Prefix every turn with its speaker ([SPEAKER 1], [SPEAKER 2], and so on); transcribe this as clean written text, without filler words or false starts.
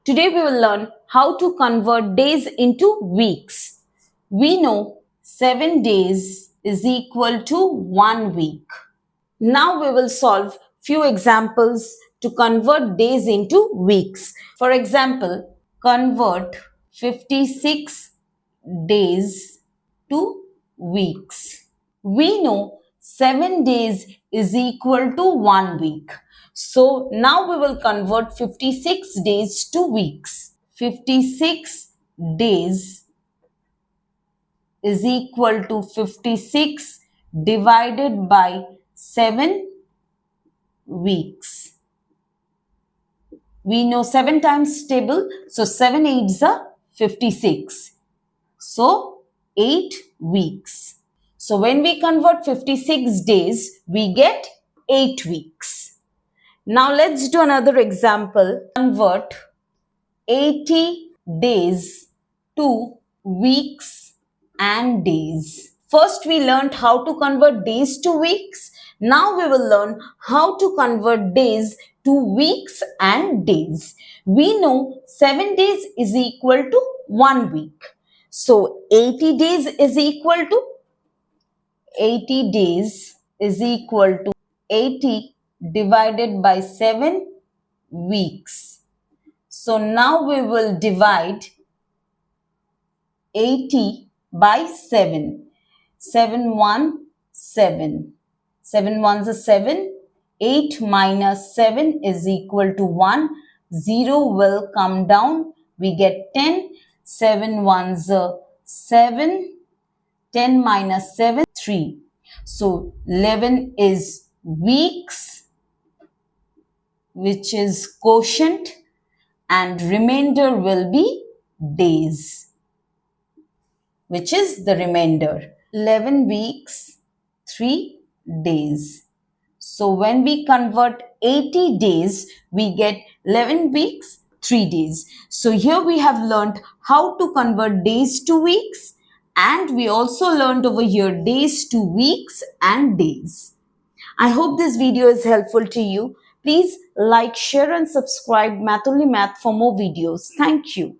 [SPEAKER 1] Today we will learn how to convert days into weeks. We know 7 days is equal to 1 week. Now we will solve few examples to convert days into weeks. For example, convert 56 days to weeks. We know 7 days is equal to 1 week. So now we will convert 56 days to weeks. 56 days is equal to 56 divided by 7 weeks. We know 7 times table, so 7 8s are 56. So 8 weeks. So when we convert 56 days, we get 8 weeks. Now let's do another example. Convert 80 days to weeks and days. First we learned how to convert days to weeks. Now we will learn how to convert days to weeks and days. We know 7 days is equal to 1 week. So 80 days is equal to 80 divided by 7 weeks. So now we will divide 80 by 7. 7 1 7. 7 ones are 7. 8 minus 7 is equal to 1. 0 will come down. We get 10. 7 ones are 7. 10 minus 7, 3. So 11 is weeks, which is quotient, and remainder will be days, which is the remainder. 11 weeks, 3 days. So when we convert 80 days, we get 11 weeks, 3 days. So here we have learned how to convert days to weeks, and we also learned over here days to weeks and days. I hope this video is helpful to you. Please like, share and subscribe Math Only Math for more videos. Thank you.